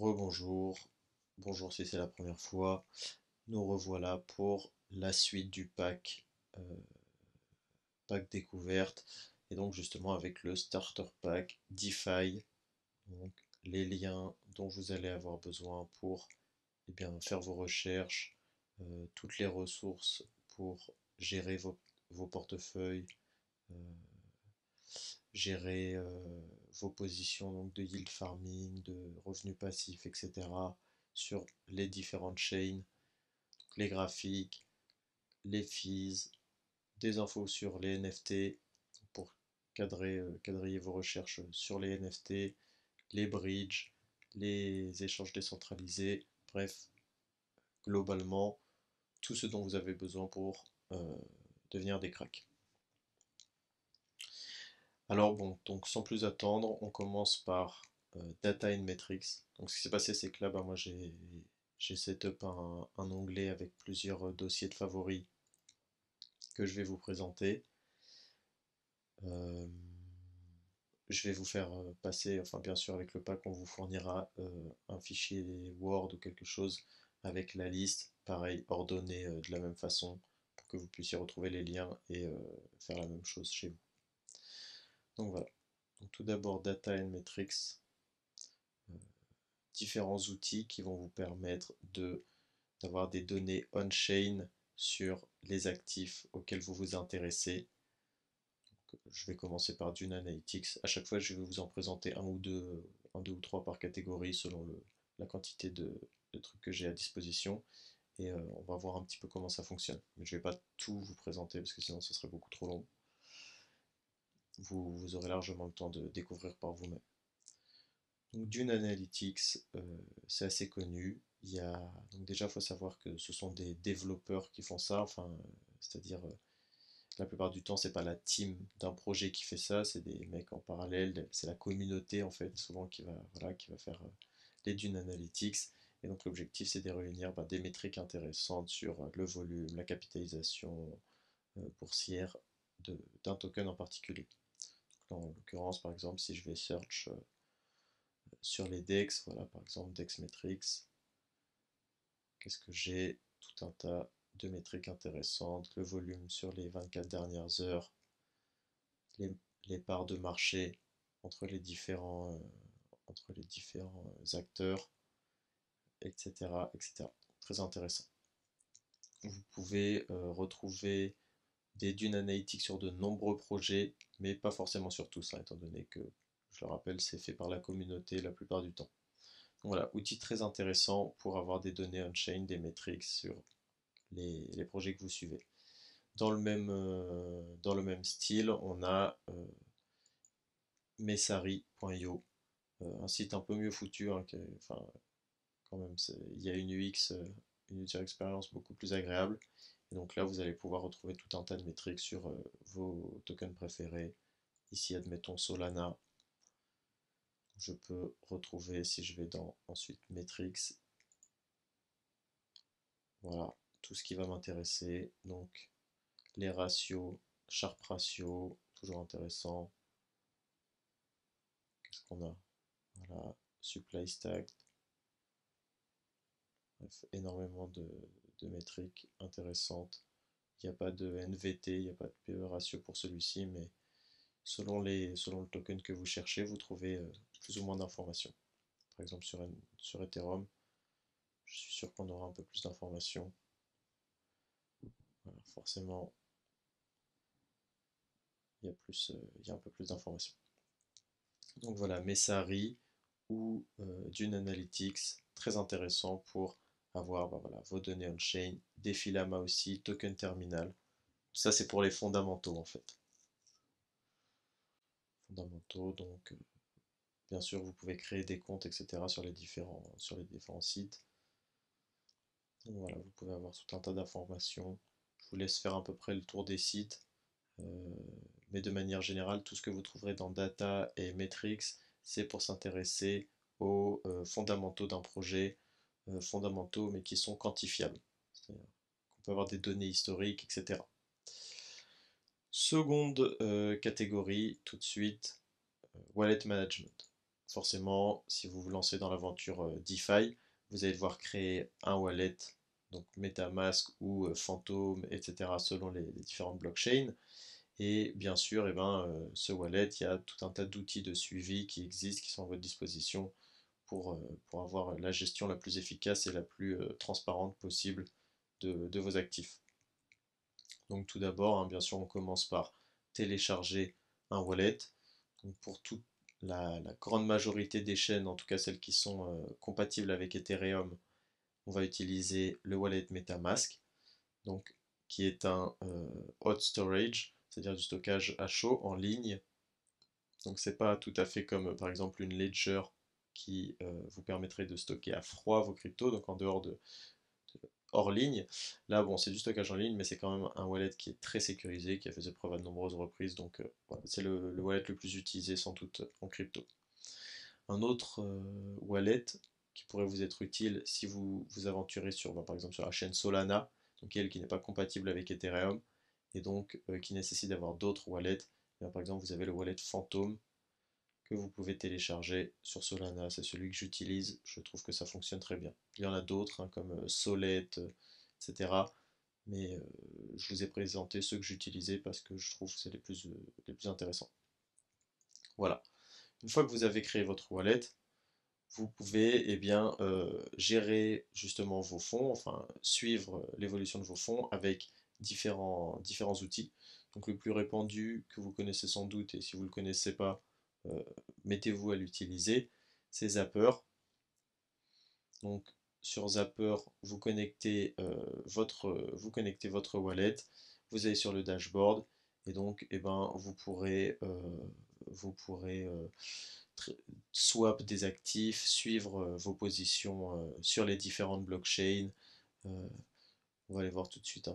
Rebonjour, bonjour si c'est la première fois. Nous revoilà pour la suite du pack découverte, et donc justement avec le starter pack DeFi, donc les liens dont vous allez avoir besoin pour faire vos recherches, toutes les ressources pour gérer vos portefeuilles, euh, gérer vos positions donc de yield farming, de revenus passifs, etc. sur les différentes chains, les graphiques, les fees, des infos sur les NFT pour quadriller vos recherches sur les NFT, les bridges, les échanges décentralisés, bref, globalement, tout ce dont vous avez besoin pour devenir des cracks. Alors bon, donc sans plus attendre, on commence par Data and Metrics. Donc ce qui s'est passé, c'est que là, moi j'ai setup un onglet avec plusieurs dossiers de favoris que je vais vous présenter. Euh, je vais vous faire passer, enfin bien sûr avec le pack, on vous fournira un fichier Word ou quelque chose avec la liste, pareil, ordonnée de la même façon, pour que vous puissiez retrouver les liens et faire la même chose chez vous. Donc voilà. Donc, tout d'abord, Data and Metrics, euh, différents outils qui vont vous permettre d'avoir des données on-chain sur les actifs auxquels vous vous intéressez. Donc, je vais commencer par Dune Analytics. À chaque fois, je vais vous en présenter un, deux ou trois par catégorie selon la quantité de trucs que j'ai à disposition. Et on va voir un petit peu comment ça fonctionne. Mais je ne vais pas tout vous présenter parce que sinon ce serait beaucoup trop long. Vous aurez largement le temps de découvrir par vous-même. Donc Dune Analytics, c'est assez connu. Donc déjà, il faut savoir que ce sont des développeurs qui font ça. Enfin, c'est-à-dire, la plupart du temps, c'est pas la team d'un projet qui fait ça, c'est des mecs en parallèle. C'est la communauté en fait, souvent qui va faire les Dune Analytics. Et donc l'objectif, c'est de réunir des métriques intéressantes sur le volume, la capitalisation boursière d'un token en particulier. Donc, en l'occurrence, par exemple, si je vais search sur les DEX, voilà par exemple DEX Metrics, qu'est-ce que j'ai? Tout un tas de métriques intéressantes, le volume sur les 24 dernières heures, les, les parts de marché entre entre les différents acteurs, etc., etc. Très intéressant. Vous pouvez retrouver des dunes analytiques sur de nombreux projets, mais pas forcément sur tous, étant donné que, je le rappelle, c'est fait par la communauté la plupart du temps. Voilà, outil très intéressant pour avoir des données on-chain, des métriques sur les projets que vous suivez. Dans le même style, on a Messari.io, un site un peu mieux foutu, hein, enfin, quand même, il y a une UX, une user experience beaucoup plus agréable. Et donc là, vous allez pouvoir retrouver tout un tas de métriques sur vos tokens préférés. Ici, admettons Solana. Je peux retrouver, si je vais dans ensuite Metrics, voilà, tout ce qui va m'intéresser. Donc, les ratios, Sharp ratio, toujours intéressant. Qu'est-ce qu'on a? Voilà, supply stack, bref, énormément de métriques intéressantes. Il n'y a pas de NVT, il n'y a pas de PE ratio pour celui-ci, mais selon le token que vous cherchez, vous trouvez plus ou moins d'informations. Par exemple, sur Ethereum, je suis sûr qu'on aura un peu plus d'informations. Voilà, forcément, il y a un peu plus d'informations. Donc voilà, Messari ou Dune Analytics, très intéressant pour avoir voilà, vos données on-chain, des Filama aussi, token terminal. Ça, c'est pour les fondamentaux en fait. Fondamentaux, donc bien sûr, vous pouvez créer des comptes, etc. sur les différents sites. Donc voilà, vous pouvez avoir tout un tas d'informations. Je vous laisse faire à peu près le tour des sites. Euh, mais de manière générale, tout ce que vous trouverez dans Data et Metrics, c'est pour s'intéresser aux fondamentaux d'un projet, fondamentaux mais qui sont quantifiables. C'est-à-dire qu'on peut avoir des données historiques, etc. Seconde catégorie, tout de suite, Wallet Management. forcément, si vous vous lancez dans l'aventure DeFi, vous allez devoir créer un wallet, donc MetaMask ou Phantom, etc., selon les différentes blockchains. Et bien sûr, ce wallet, il y a tout un tas d'outils de suivi qui existent, qui sont à votre disposition pour avoir la gestion la plus efficace et la plus transparente possible de vos actifs. Donc tout d'abord, hein, bien sûr, on commence par télécharger un wallet. Donc pour toute la grande majorité des chaînes, en tout cas celles qui sont compatibles avec Ethereum, on va utiliser le wallet MetaMask, donc, qui est un hot storage, c'est-à-dire du stockage à chaud en ligne. Donc c'est pas tout à fait comme par exemple une Ledger qui vous permettrait de stocker à froid vos cryptos, donc en dehors hors ligne. Là, bon, c'est du stockage en ligne, mais c'est quand même un wallet qui est très sécurisé, qui a fait ses preuves à de nombreuses reprises, donc voilà, c'est le wallet le plus utilisé sans doute en crypto. Un autre wallet qui pourrait vous être utile si vous vous aventurez sur, par exemple, sur la chaîne Solana, donc elle qui n'est pas compatible avec Ethereum, et donc qui nécessite d'avoir d'autres wallets. Par exemple, vous avez le wallet Phantom que vous pouvez télécharger sur Solana. C'est celui que j'utilise. Je trouve que ça fonctionne très bien. Il y en a d'autres, hein, comme Sollet, etc. Mais je vous ai présenté ceux que j'utilisais parce que je trouve que c'est les plus intéressants. Voilà. Une fois que vous avez créé votre wallet, vous pouvez gérer justement vos fonds, enfin suivre l'évolution de vos fonds avec différents outils. Donc le plus répandu que vous connaissez sans doute, et si vous ne le connaissez pas, euh, mettez-vous à l'utiliser, c'est Zapper. Donc sur Zapper, vous connectez votre wallet, vous allez sur le dashboard, et donc vous pourrez swap des actifs, suivre vos positions sur les différentes blockchains. Euh, on va aller voir tout de suite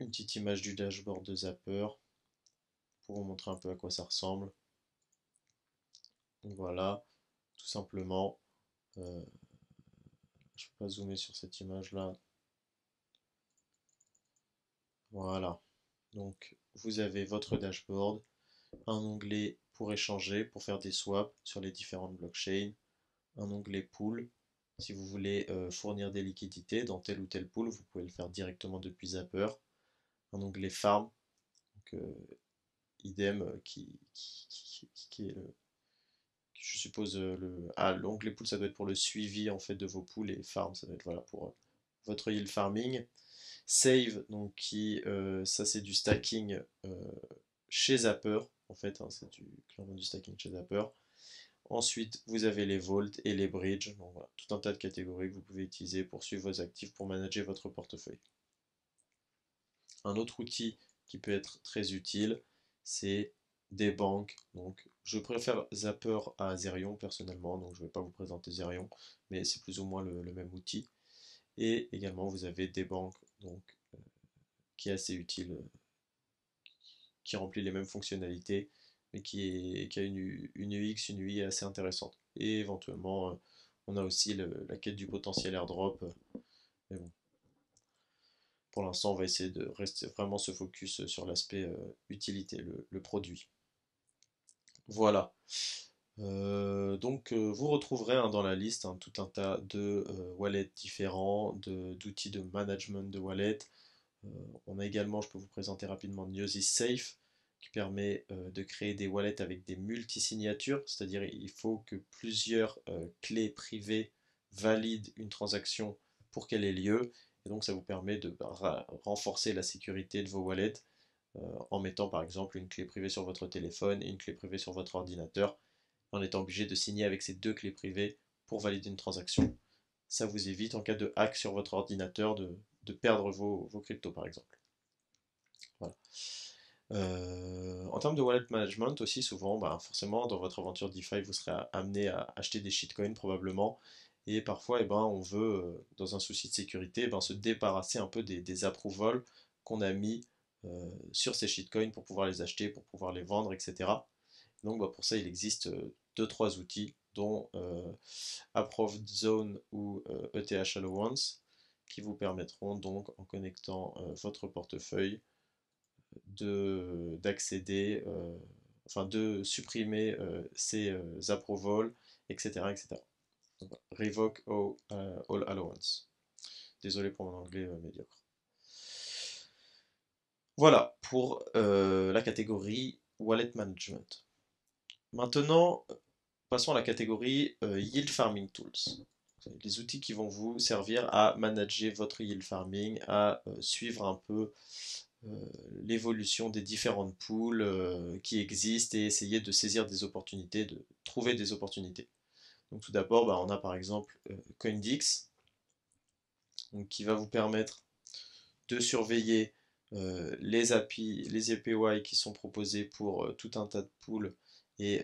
une petite image du dashboard de Zapper pour vous montrer un peu à quoi ça ressemble. Donc voilà, tout simplement. euh, je ne peux pas zoomer sur cette image là. Voilà. Donc vous avez votre dashboard, un onglet pour échanger, pour faire des swaps sur les différentes blockchains, un onglet pool. Si vous voulez fournir des liquidités dans tel ou tel pool, vous pouvez le faire directement depuis Zapper. Un onglet farm, donc, idem, qui est je suppose l'onglet pool, ça doit être pour le suivi en fait de vos pools, et farm, ça doit être voilà, pour votre yield farming. Save, donc ça c'est du stacking chez Zapper, en fait, hein, c'est clairement du stacking chez Zapper. Ensuite, vous avez les vaults et les bridges, donc voilà, tout un tas de catégories que vous pouvez utiliser pour suivre vos actifs, pour manager votre portefeuille. Un autre outil qui peut être très utile, c'est des banques. Donc, je préfère Zapper à Zerion personnellement, donc je ne vais pas vous présenter Zerion, mais c'est plus ou moins le même outil. Et également, vous avez des banques, donc qui est assez utile, qui remplit les mêmes fonctionnalités, mais qui a une UX, une UI assez intéressante. Et éventuellement, on a aussi la quête du potentiel airdrop. Mais bon, pour l'instant, on va essayer de rester vraiment se focus sur l'aspect utilité, le produit. Voilà. Vous retrouverez hein, dans la liste hein, tout un tas de wallets différents, d'outils de management de wallets. On a également, je peux vous présenter rapidement News is Safe, qui permet de créer des wallets avec des multisignatures, c'est-à-dire il faut que plusieurs clés privées valident une transaction pour qu'elle ait lieu, et donc ça vous permet de renforcer la sécurité de vos wallets en mettant par exemple une clé privée sur votre téléphone et une clé privée sur votre ordinateur, en étant obligé de signer avec ces deux clés privées pour valider une transaction. Ça vous évite en cas de hack sur votre ordinateur de perdre vos cryptos par exemple. Voilà. En termes de wallet management aussi, souvent, forcément, dans votre aventure DeFi, vous serez amené à acheter des shitcoins probablement. Et parfois, on veut, dans un souci de sécurité, se débarrasser un peu des approvals qu'on a mis sur ces shitcoins pour pouvoir les acheter, pour pouvoir les vendre, etc. Donc pour ça, il existe 2-3 outils, dont Approved Zone ou ETH Allowance, qui vous permettront donc, en connectant votre portefeuille, d'accéder enfin de supprimer ces approvals, etc., etc. Donc, revoke all allowance. Désolé pour mon anglais médiocre. Voilà pour la catégorie Wallet Management. Maintenant, passons à la catégorie Yield Farming Tools. Les outils qui vont vous servir à manager votre yield farming, à suivre un peu l'évolution des différentes pools qui existent et essayer de saisir des opportunités, de trouver des opportunités. Donc tout d'abord, bah, on a par exemple CoinDix, donc, qui va vous permettre de surveiller les API, les API qui sont proposés pour tout un tas de pools et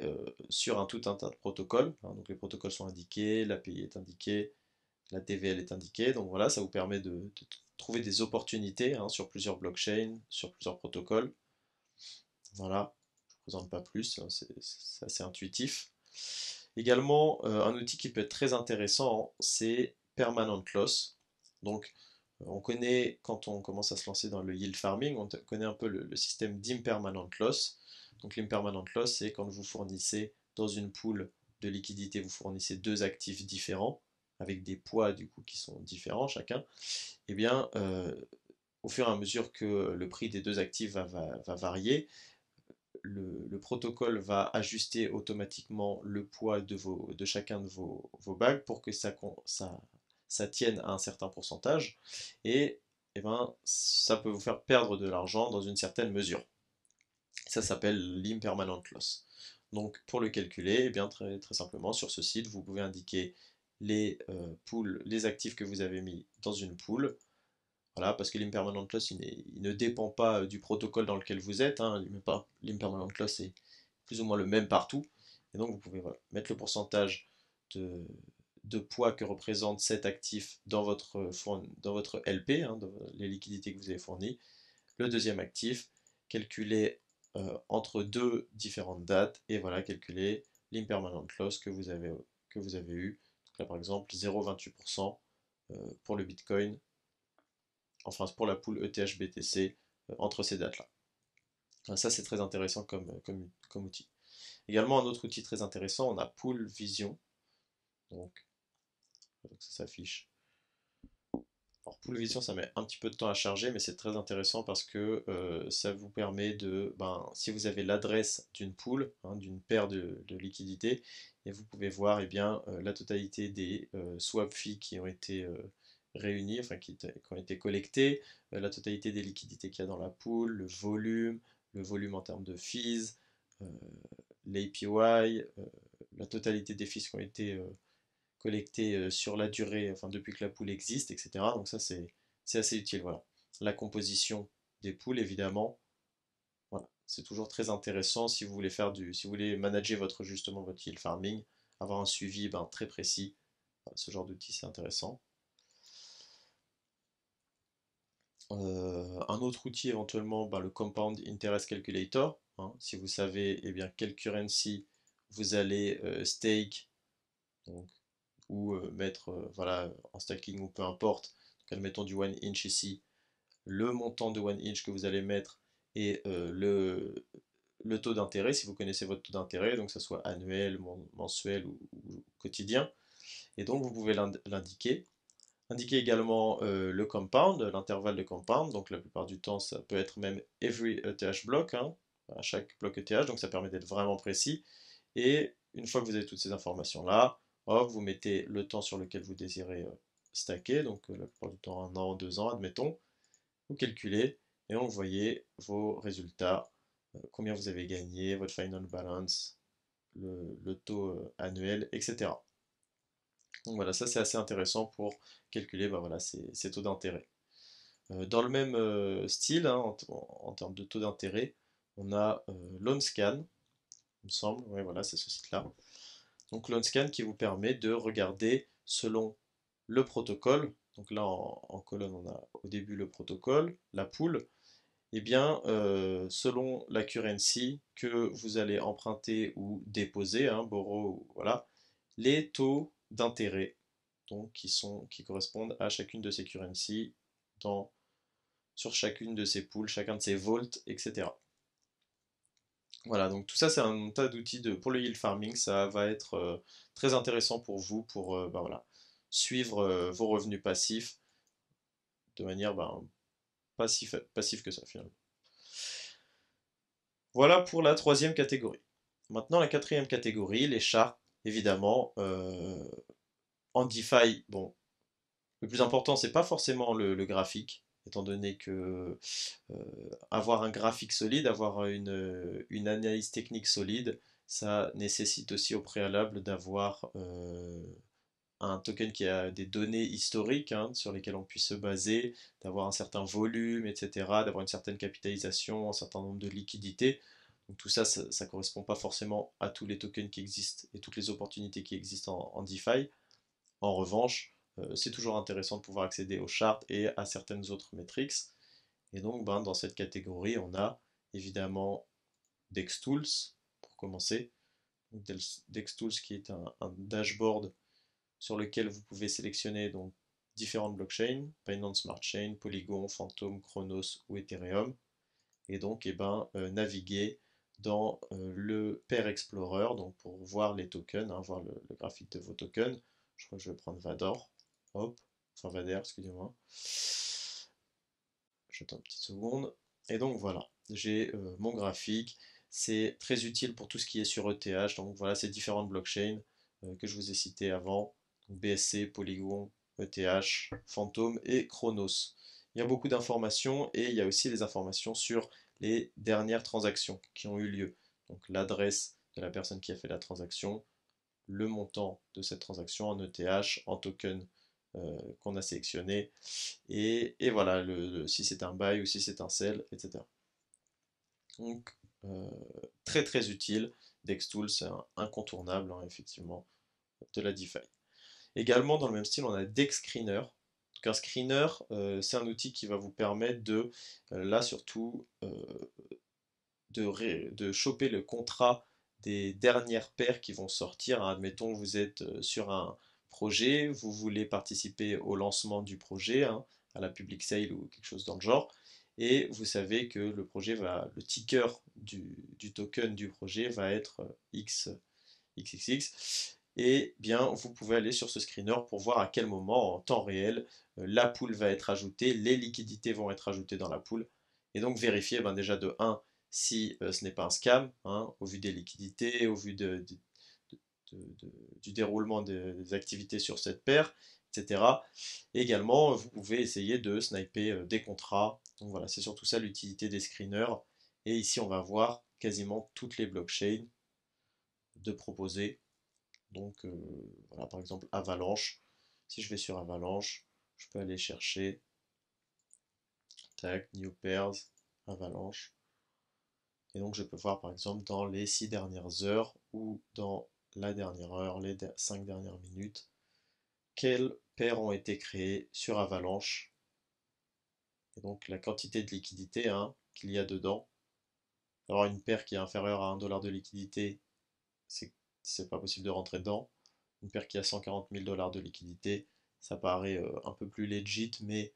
sur tout un tas de protocoles. Hein, donc les protocoles sont indiqués, l'API est indiquée, la TVL est indiquée. Donc voilà, ça vous permet de trouver des opportunités hein, sur plusieurs blockchains, sur plusieurs protocoles. Voilà, je ne présente pas plus, hein, c'est assez intuitif. Également, un outil qui peut être très intéressant, c'est Permanent Loss. Donc, on connaît, quand on commence à se lancer dans le yield farming, on connaît un peu le système d'impermanent loss. Donc, l'impermanent loss, c'est quand vous fournissez dans une pool de liquidité, vous fournissez deux actifs différents, avec des poids du coup qui sont différents chacun. Et bien, au fur et à mesure que le prix des deux actifs va varier, le protocole va ajuster automatiquement le poids de chacun de vos bagues pour que ça tienne à un certain pourcentage et, ben, ça peut vous faire perdre de l'argent dans une certaine mesure. Ça s'appelle l'impermanent loss. Donc pour le calculer, eh bien, très, très simplement sur ce site, vous pouvez indiquer les actifs que vous avez mis dans une pool. Voilà, parce que l'impermanent loss, il ne dépend pas du protocole dans lequel vous êtes. Hein. L'impermanent loss est plus ou moins le même partout. Et donc vous pouvez voilà, mettre le pourcentage de, de poids que représente cet actif dans votre LP, hein, dans les liquidités que vous avez fournies. Le deuxième actif, calculer entre deux différentes dates, et voilà, calculer l'impermanent loss que vous avez eu. Donc là par exemple 0,28% pour le Bitcoin, enfin pour la pool ETH-BTC entre ces dates-là. Ça c'est très intéressant comme outil. Également un autre outil très intéressant, on a Pool Vision. Donc ça s'affiche. Alors Pool Vision ça met un petit peu de temps à charger, mais c'est très intéressant parce que ça vous permet de, ben, si vous avez l'adresse d'une pool, hein, d'une paire de liquidités, et vous pouvez voir eh bien, la totalité des swap fees qui ont été réunis, enfin qui ont été collectés, la totalité des liquidités qu'il y a dans la pool, le volume en termes de fees, euh, l'APY, la totalité des fees qui ont été collectés sur la durée, enfin depuis que la pool existe, etc. Donc ça c'est assez utile, voilà. La composition des pools évidemment, voilà. C'est toujours très intéressant si vous voulez si vous voulez manager justement votre yield farming, avoir un suivi ben, très précis. Voilà, ce genre d'outil c'est intéressant. Un autre outil éventuellement, ben, le Compound Interest Calculator. Hein, si vous savez eh bien, quelle currency vous allez stake, donc, ou mettre voilà, en staking ou peu importe. Donc, admettons du 1 inch ici, le montant de 1 inch que vous allez mettre et le taux d'intérêt, si vous connaissez votre taux d'intérêt, donc que ce soit annuel, mensuel ou quotidien. Et donc vous pouvez l'indiquer. Indiquer également le compound, l'intervalle de compound, donc la plupart du temps ça peut être même every ETH block, hein, à chaque bloc ETH, donc ça permet d'être vraiment précis. Et une fois que vous avez toutes ces informations-là, hop, vous mettez le temps sur lequel vous désirez stacker, donc la plupart du temps 1 an, 2 ans, admettons, vous calculez et on voyez vos résultats, combien vous avez gagné, votre final balance, le taux annuel, etc. Donc voilà, ça c'est assez intéressant pour calculer bah, voilà, ces taux d'intérêt. Dans le même style, hein, en termes de taux d'intérêt, on a LoanScan, il me semble, ouais, voilà, c'est ce site-là. Donc LoanScan qui vous permet de regarder selon le protocole, donc là en colonne on a au début le protocole, la pool, et bien selon la currency que vous allez emprunter ou déposer, hein, borrow, voilà, les taux d'intérêt donc qui correspondent à chacune de ces currencies sur chacune de ces pools, chacun de ces vaults, etc. Voilà, donc tout ça c'est un tas d'outils pour le yield farming, ça va être très intéressant pour vous pour bah voilà, suivre vos revenus passifs de manière passive que ça finalement. Voilà pour la troisième catégorie. Maintenant la quatrième catégorie, les charts, évidemment. En DeFi, bon, le plus important c'est pas forcément le graphique, étant donné que avoir un graphique solide, avoir une analyse technique solide, ça nécessite aussi au préalable d'avoir un token qui a des données historiques hein, sur lesquelles on puisse se baser, d'avoir un certain volume, etc., d'avoir une certaine capitalisation, un certain nombre de liquidités. Donc tout ça, ça ne correspond pas forcément à tous les tokens qui existent et toutes les opportunités qui existent en DeFi. En revanche, c'est toujours intéressant de pouvoir accéder aux charts et à certaines autres métriques. Et donc, ben, dans cette catégorie, on a évidemment DexTools, pour commencer. DexTools qui est un dashboard sur lequel vous pouvez sélectionner donc, différentes blockchains, Binance Smart Chain, Polygon, Phantom, Chronos ou Ethereum, et donc naviguer dans le Pair Explorer donc pour voir les tokens, hein, voir le graphique de vos tokens. Je crois que je vais prendre Vador, hop, enfin Vader, excusez-moi. J'attends une petite seconde. Et donc voilà, j'ai mon graphique. C'est très utile pour tout ce qui est sur ETH. Donc voilà ces différentes blockchains que je vous ai citées avant. Donc BSC, Polygon, ETH, Phantom et Chronos. Il y a beaucoup d'informations et il y a aussi les informations sur les dernières transactions qui ont eu lieu. Donc l'adresse de la personne qui a fait la transaction, le montant de cette transaction en ETH, en token qu'on a sélectionné, et voilà, si c'est un buy ou si c'est un sell, etc. Donc, euh, très très utile. DexTool, c'est un incontournable, hein, effectivement, de la DeFi. Également, dans le même style, on a DexScreener. Donc, un screener, c'est un outil qui va vous permettre de, là surtout, de choper le contrat des dernières paires qui vont sortir. Admettons, vous êtes sur un projet, vous voulez participer au lancement du projet, hein, à la public sale ou quelque chose dans le genre, et vous savez que le ticker du token du projet va être XXX, et bien vous pouvez aller sur ce screener pour voir à quel moment en temps réel la pool va être ajoutée, les liquidités vont être ajoutées dans la pool, et donc vérifier ben, déjà de 1 si ce n'est pas un scam, hein, au vu des liquidités, au vu du déroulement des activités sur cette paire, etc. Et également, vous pouvez essayer de sniper des contrats. Donc voilà, c'est surtout ça l'utilité des screeners. Et ici, on va voir quasiment toutes les blockchains de proposer. Donc voilà, par exemple, Avalanche. Si je vais sur Avalanche, je peux aller chercher tac, New Pairs, Avalanche. Et donc je peux voir par exemple dans les 6 dernières heures ou dans la dernière heure, les 5 dernières minutes, quelles paires ont été créées sur Avalanche. Et donc la quantité de liquidité hein, qu'il y a dedans. Alors une paire qui est inférieure à 1 dollar de liquidité, c'est pas possible de rentrer dedans. Une paire qui a 140 000 dollars de liquidité, ça paraît un peu plus legit, mais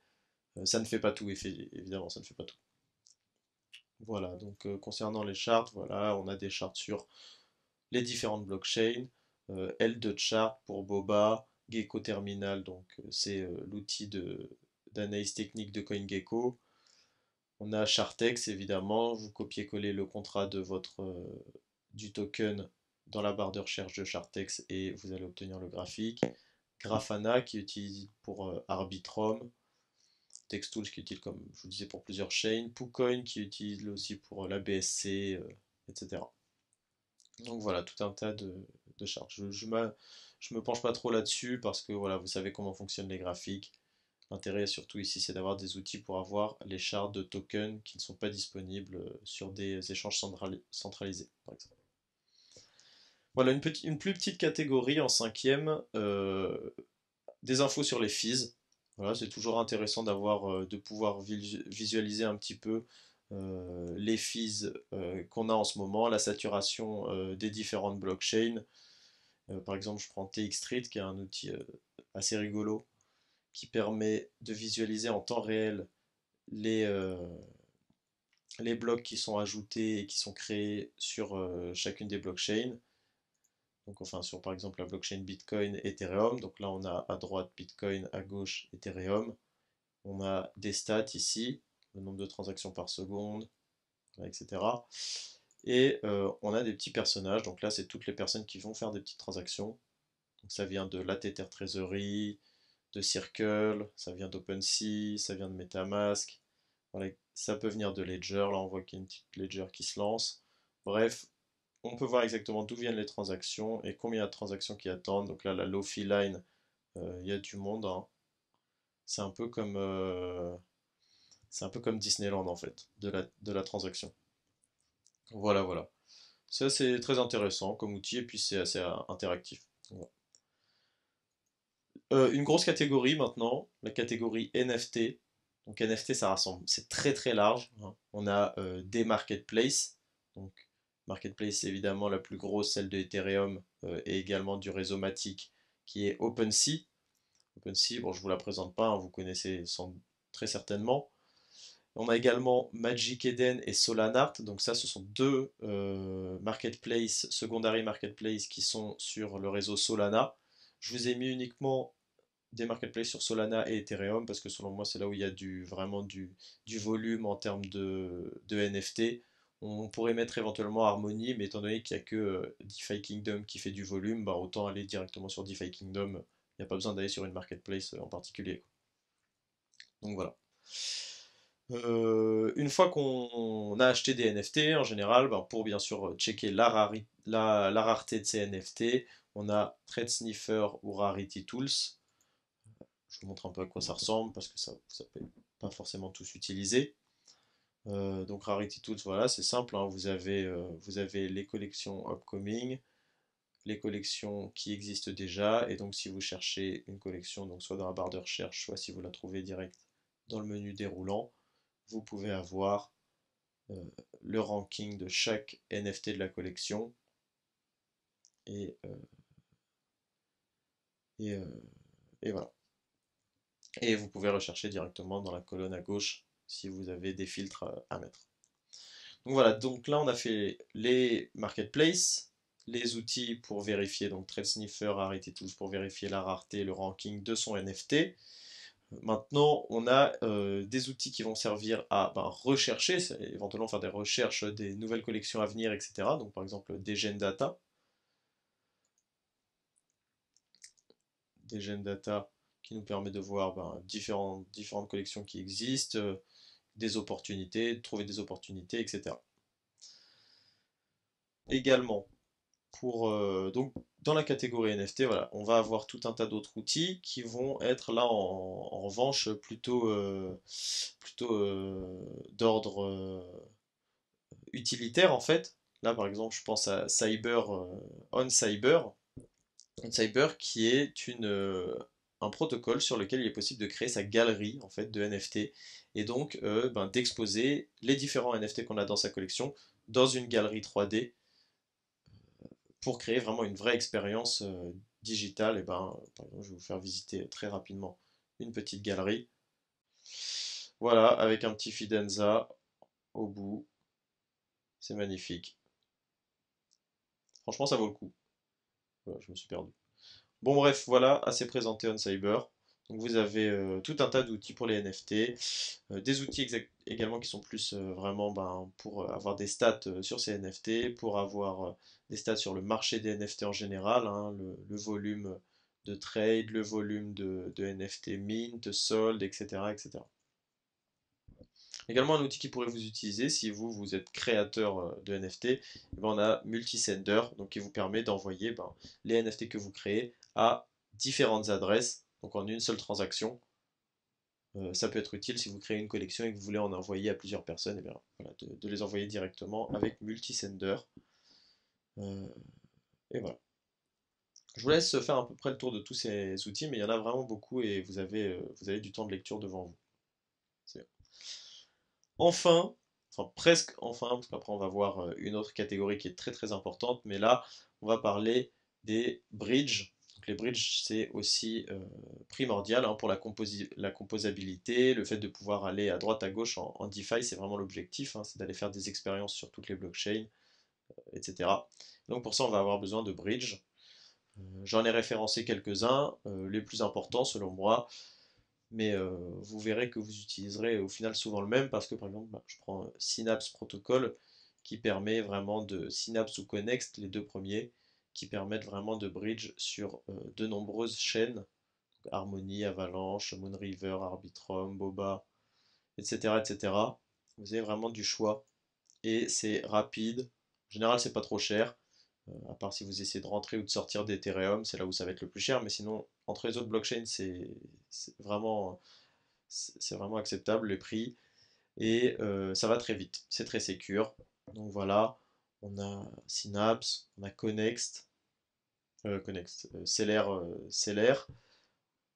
ça ne fait pas tout, évidemment, ça ne fait pas tout. Voilà, donc concernant les charts, voilà, on a des charts sur les différentes blockchains, L2 chart pour Boba, Gecko Terminal, donc c'est l'outil d'analyse technique de CoinGecko. On a Chartex évidemment, vous copiez-collez le contrat du token dans la barre de recherche de Chartex et vous allez obtenir le graphique. Grafana qui est utilisé pour Arbitrum, Textools qui est utilisé comme je vous disais pour plusieurs chains, PooCoin qui utilise aussi pour la BSC, etc. Donc voilà, tout un tas de chartes. Je me penche pas trop là-dessus parce que voilà, vous savez comment fonctionnent les graphiques. L'intérêt surtout ici, c'est d'avoir des outils pour avoir les charts de tokens qui ne sont pas disponibles sur des échanges centralisés, par exemple. Voilà, une plus petite catégorie en cinquième, des infos sur les fees. Voilà, c'est toujours intéressant de pouvoir visualiser un petit peu les fees qu'on a en ce moment, la saturation des différentes blockchains. Par exemple, je prends TX Street, qui est un outil assez rigolo, qui permet de visualiser en temps réel les, euh, les blocs qui sont ajoutés et qui sont créés sur chacune des blockchains. Donc enfin sur par exemple la blockchain Bitcoin, Ethereum. Donc là on a à droite Bitcoin, à gauche Ethereum. On a des stats ici, le nombre de transactions par seconde, etc. Et on a des petits personnages. Donc là c'est toutes les personnes qui vont faire des petites transactions. Donc ça vient de l'Ether Treasury, de Circle, ça vient d'OpenSea, ça vient de MetaMask. Voilà, ça peut venir de Ledger, là on voit qu'il y a une petite Ledger qui se lance. Bref, on peut voir exactement d'où viennent les transactions et combien il y a de transactions qui attendent. Donc là, la Lofi Line, il y a du monde, hein. C'est un peu comme, c'est un peu comme Disneyland en fait, de la transaction. Voilà, voilà. Ça c'est très intéressant comme outil et puis c'est assez interactif. Voilà. Une grosse catégorie maintenant, la catégorie NFT. Donc NFT, ça rassemble, c'est très très large, hein. On a des marketplaces. Donc marketplace, c'est évidemment la plus grosse, celle de Ethereum et également du réseau Matic qui est OpenSea. OpenSea, bon, je vous la présente pas, hein, vous connaissez très certainement. On a également Magic Eden et Solanart. Donc ça, ce sont deux marketplaces, secondary marketplaces qui sont sur le réseau Solana. Je vous ai mis uniquement des marketplaces sur Solana et Ethereum parce que selon moi c'est là où il y a vraiment du volume en termes de NFT. On pourrait mettre éventuellement Harmony, mais étant donné qu'il n'y a que DeFi Kingdom qui fait du volume, bah, autant aller directement sur DeFi Kingdom. Il n'y a pas besoin d'aller sur une marketplace en particulier. Donc voilà. Une fois qu'on a acheté des NFT, en général, ben, pour bien sûr checker la rareté de ces NFT, on a Trade Sniffer ou Rarity Tools. Je vous montre un peu à quoi ça ressemble parce que ça peut pas forcément tous utiliser. Donc Rarity Tools, voilà, c'est simple, hein. Vous avez les collections upcoming, les collections qui existent déjà, et donc si vous cherchez une collection, donc soit dans la barre de recherche, soit si vous la trouvez direct dans le menu déroulant, vous pouvez avoir euh, le ranking de chaque NFT de la collection et, euh, et, euh, et voilà. Et vous pouvez rechercher directement dans la colonne à gauche si vous avez des filtres à mettre. Donc voilà, donc là on a fait les marketplaces, les outils pour vérifier, donc Trade Sniffer, Rarity Tools pour vérifier la rareté, le ranking de son NFT. Maintenant, on a des outils qui vont servir à rechercher, éventuellement faire des recherches des nouvelles collections à venir, etc. Donc par exemple Degen Data qui nous permet de voir différentes collections qui existent, des opportunités, de trouver des opportunités, etc. Également, donc dans la catégorie NFT, voilà, on va avoir tout un tas d'autres outils qui vont être là en revanche plutôt d'ordre utilitaire en fait. Là par exemple, je pense à On Cyber qui est un protocole sur lequel il est possible de créer sa galerie en fait de NFT et donc d'exposer les différents NFT qu'on a dans sa collection dans une galerie 3D pour créer vraiment une vraie expérience digitale. Et par exemple, je vais vous faire visiter très rapidement une petite galerie. Voilà, avec un petit fidenza au bout. C'est magnifique. Franchement, ça vaut le coup. Voilà, je me suis perdu. Bon, bref, voilà, assez présenté on Cyber. Donc vous avez tout un tas d'outils pour les NFT, des outils également qui sont plus vraiment pour avoir des stats sur ces NFT, pour avoir des stats sur le marché des NFT en général, hein, le volume de trade, le volume de NFT mint, sold, etc., etc. Également un outil qui pourrait vous utiliser si vous êtes créateur de NFT, eh ben, on a Multisender, donc qui vous permet d'envoyer les NFT que vous créez à différentes adresses, donc en une seule transaction. Ça peut être utile si vous créez une collection et que vous voulez en envoyer à plusieurs personnes, et bien, voilà, de les envoyer directement avec Multisender. Euh, et voilà. Je vous laisse faire à peu près le tour de tous ces outils, mais il y en a vraiment beaucoup et vous avez du temps de lecture devant vous. Enfin, enfin presque enfin, parce qu'après on va voir une autre catégorie qui est très très importante, mais là on va parler des bridges. Donc les bridges, c'est aussi primordial hein, pour la composabilité, le fait de pouvoir aller à droite à gauche en DeFi, c'est vraiment l'objectif, hein, c'est d'aller faire des expériences sur toutes les blockchains, etc. Donc pour ça, on va avoir besoin de bridges. J'en ai référencé quelques-uns, les plus importants selon moi, mais vous verrez que vous utiliserez au final souvent le même parce que par exemple, je prends Synapse Protocol qui permet vraiment de Synapse ou Connext, les deux premiers, qui permettent vraiment de bridge sur de nombreuses chaînes, Harmony, Avalanche, Moonriver, Arbitrum, Boba, etc., etc. Vous avez vraiment du choix et c'est rapide. En général, c'est pas trop cher. À part si vous essayez de rentrer ou de sortir d'Ethereum, c'est là où ça va être le plus cher, mais sinon, entre les autres blockchains, c'est vraiment, c'est vraiment acceptable les prix, et ça va très vite, c'est très sécure. Donc voilà, on a Synapse, on a Celer,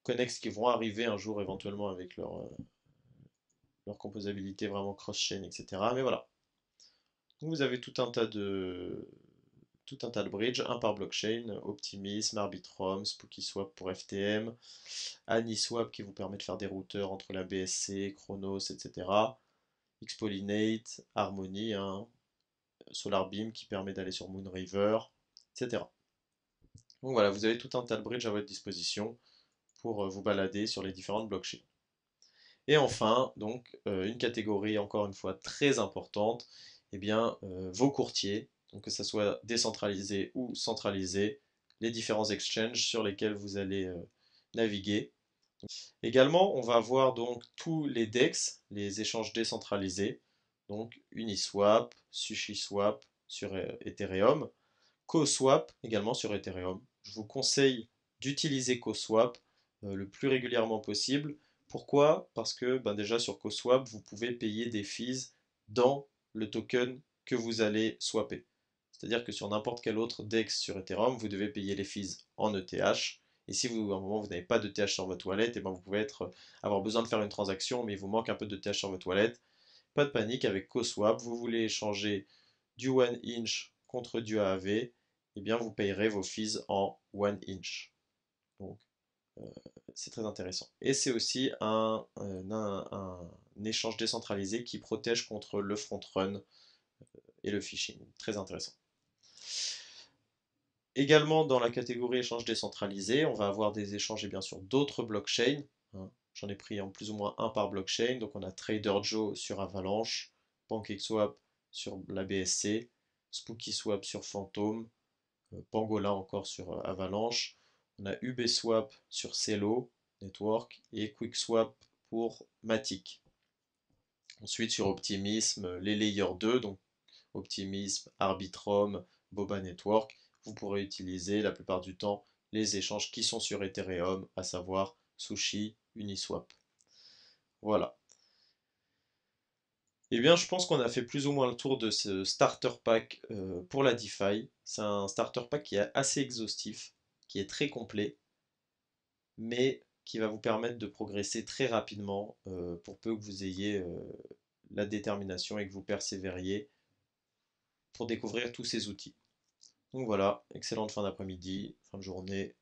Connext qui vont arriver un jour éventuellement avec leur composabilité vraiment cross-chain, etc. Mais voilà, donc vous avez tout un tas de bridges, un par blockchain, Optimism, Arbitrum, SpookySwap pour FTM, AnySwap qui vous permet de faire des routeurs entre la BSC, Chronos, etc. Xpollinate, Harmony, hein, SolarBeam qui permet d'aller sur Moonriver, etc. Donc voilà, vous avez tout un tas de bridges à votre disposition pour vous balader sur les différentes blockchains. Et enfin, donc, une catégorie encore une fois très importante, eh bien, vos courtiers, donc que ce soit décentralisé ou centralisé, les différents exchanges sur lesquels vous allez naviguer. Également, on va avoir donc tous les DEX, les échanges décentralisés, donc Uniswap, SushiSwap sur Ethereum, CoSwap également sur Ethereum. Je vous conseille d'utiliser CoSwap le plus régulièrement possible. Pourquoi? Parce que ben déjà sur CoSwap, vous pouvez payer des fees dans le token que vous allez swapper. C'est-à-dire que sur n'importe quel autre DEX sur Ethereum, vous devez payer les fees en ETH. Et si vous, à un moment vous n'avez pas d'ETH sur votre wallet, et ben vous pouvez avoir besoin de faire une transaction, mais il vous manque un peu d'ETH sur votre wallet. Pas de panique avec CoSwap, vous voulez échanger du 1 inch contre du AAV, eh bien vous payerez vos fees en 1 inch. Donc c'est très intéressant. Et c'est aussi un échange décentralisé qui protège contre le front run et le phishing. Très intéressant. Également dans la catégorie échange décentralisé, on va avoir des échanges et bien sûr d'autres blockchains, hein. J'en ai pris en plus ou moins un par blockchain. Donc on a TraderJoe sur Avalanche, PancakeSwap sur la BSC, SpookySwap sur Phantom, Pangolin encore sur Avalanche. On a UBSwap sur Celo Network et QuickSwap pour Matic. Ensuite sur Optimism, les Layer 2, donc Optimism, Arbitrum, Boba Network, vous pourrez utiliser la plupart du temps les échanges qui sont sur Ethereum, à savoir Sushi, Uniswap. Voilà. Eh bien, je pense qu'on a fait plus ou moins le tour de ce starter pack pour la DeFi. C'est un starter pack qui est assez exhaustif, qui est très complet, mais qui va vous permettre de progresser très rapidement pour peu que vous ayez la détermination et que vous persévériez pour découvrir tous ces outils. Donc voilà, excellente fin d'après-midi, fin de journée,